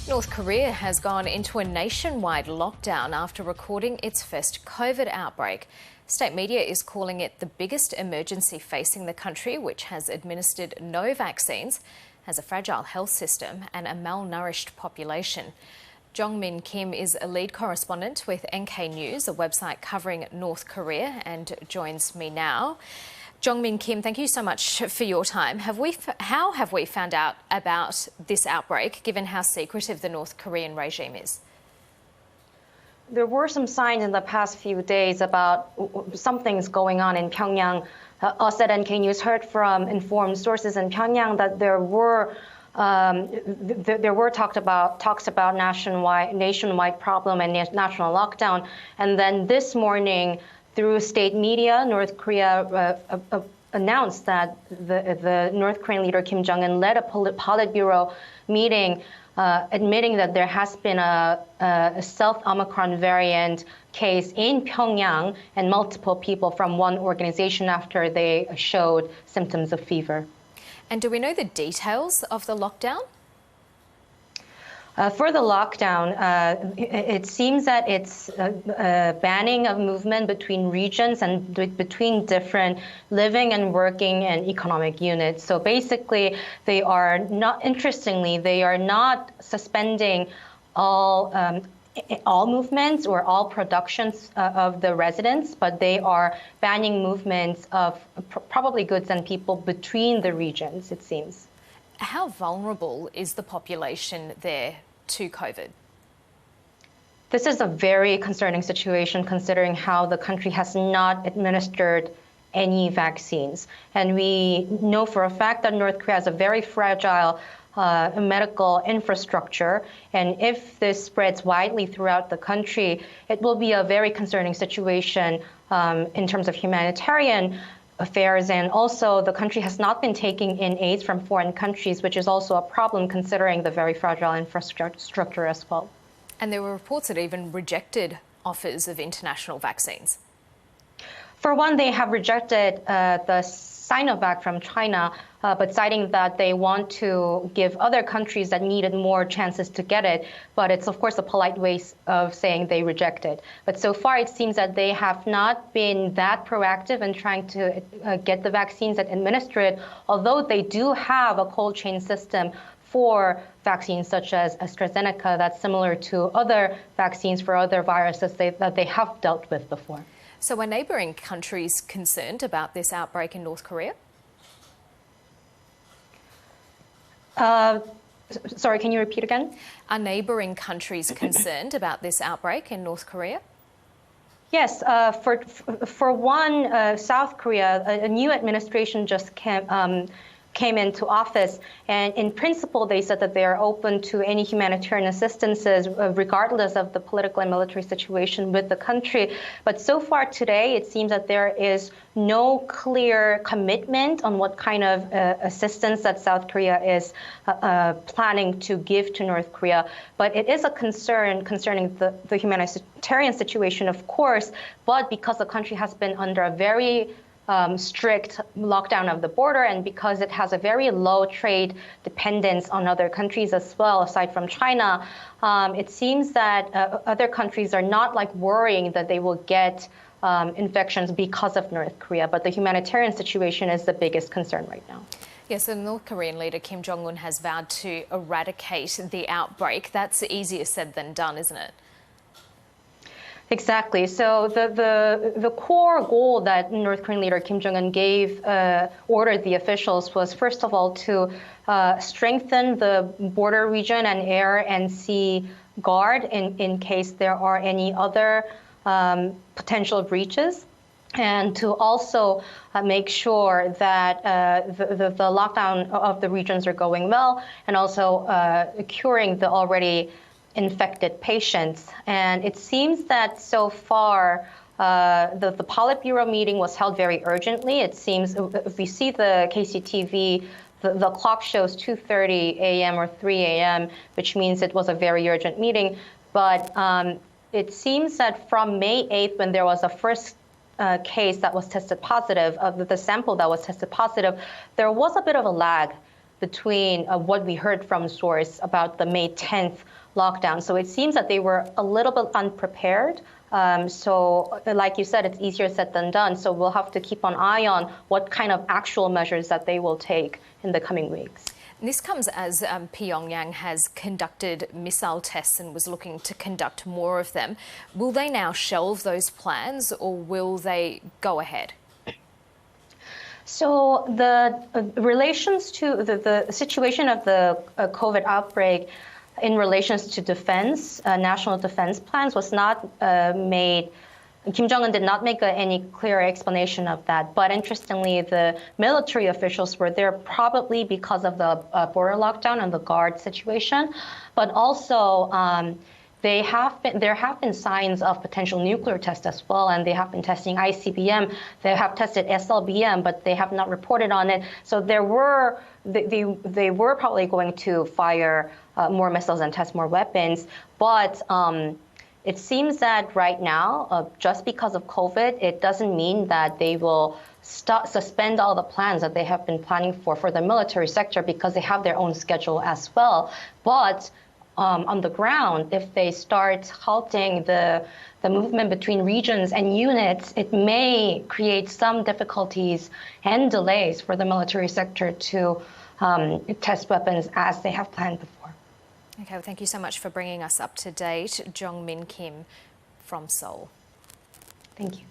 North Korea has gone into a nationwide lockdown after recording its first COVID outbreak. State media is calling it the biggest emergency facing the country, which has administered no vaccines, has a fragile health system and a malnourished population. Jong-min Kim is a lead correspondent with NK News, a website covering North Korea, and joins me now. Jong-min Kim, thank you so much for your time. How have we found out about this outbreak, given how secretive the North Korean regime is? There were some signs in the past few days about something's going on in Pyongyang. Us at NK News heard from informed sources in Pyongyang that there were talks about nationwide problem and national lockdown. And then this morning, through state media, North Korea announced that the North Korean leader Kim Jong-un led a Politburo meeting admitting that there has been a South Omicron variant case in Pyongyang and multiple people from one organization after they showed symptoms of fever. And do we know the details of the lockdown? For the lockdown, it seems that it's banning of movement between regions and between different living and working and economic units. So basically, they are not suspending all movements or all productions of the residents, but they are banning movements of probably goods and people between the regions, it seems. How vulnerable is the population there to COVID? This is a very concerning situation considering how the country has not administered any vaccines. And we know for a fact that North Korea has a very fragile medical infrastructure. And if this spreads widely throughout the country, it will be a very concerning situation in terms of humanitarian affairs, and also the country has not been taking in aid from foreign countries, which is also a problem considering the very fragile infrastructure as well. And there were reports that even rejected offers of international vaccines. For one, they have rejected the Sinovac from China, but citing that they want to give other countries that needed more chances to get it. But it's, of course, a polite way of saying they reject it. But so far, it seems that they have not been that proactive in trying to get the vaccines and administer it, although they do have a cold chain system for vaccines such as AstraZeneca that's similar to other vaccines for other viruses that they have dealt with before. So are neighbouring countries concerned about this outbreak in North Korea? Sorry, can you repeat again? Are neighbouring countries concerned about this outbreak in North Korea? Yes, for one, South Korea, a new administration just came into office. And in principle, they said that they are open to any humanitarian assistances, regardless of the political and military situation with the country. But so far today, it seems that there is no clear commitment on what kind of assistance that South Korea is planning to give to North Korea. But it is a concern concerning the humanitarian situation, of course, but because the country has been under a very strict lockdown of the border, and because it has a very low trade dependence on other countries as well, aside from China, it seems that other countries are not worrying that they will get infections because of North Korea, but the humanitarian situation is the biggest concern right now. Yes, the North Korean leader Kim Jong-un has vowed to eradicate the outbreak. That's easier said than done, isn't it? Exactly. So the core goal that North Korean leader Kim Jong-un ordered the officials was, first of all, to strengthen the border region and air and sea guard in case there are any other potential breaches, and to also make sure that the lockdown of the regions are going well, and also curing the already infected patients. And it seems that so far, the Politburo meeting was held very urgently. It seems, if we see the KCTV, the clock shows 2:30 a.m. or 3 a.m., which means it was a very urgent meeting. But it seems that from May 8th, when there was a first case that was tested positive, of the sample that was tested positive, there was a bit of a lag between what we heard from source about the May 10th lockdown. So it seems that they were a little bit unprepared. So like you said, it's easier said than done. So we'll have to keep an eye on what kind of actual measures that they will take in the coming weeks. This comes as Pyongyang has conducted missile tests and was looking to conduct more of them. Will they now shelve those plans or will they go ahead? So the relations to the situation of the COVID outbreak in relations to defense, national defense plans was not made. Kim Jong-un did not make any clear explanation of that. But interestingly, the military officials were there probably because of the border lockdown and the guard situation. But also, there have been signs of potential nuclear tests as well, and they have been testing ICBM. They have tested SLBM, but they have not reported on it. So they were probably going to fire more missiles and test more weapons. But it seems that right now, just because of COVID, it doesn't mean that they will suspend all the plans that they have been planning for the military sector, because they have their own schedule as well. But on the ground, if they start halting the movement between regions and units, it may create some difficulties and delays for the military sector to test weapons as they have planned before. Okay, well, thank you so much for bringing us up to date. Jong Min Kim from Seoul. Thank you.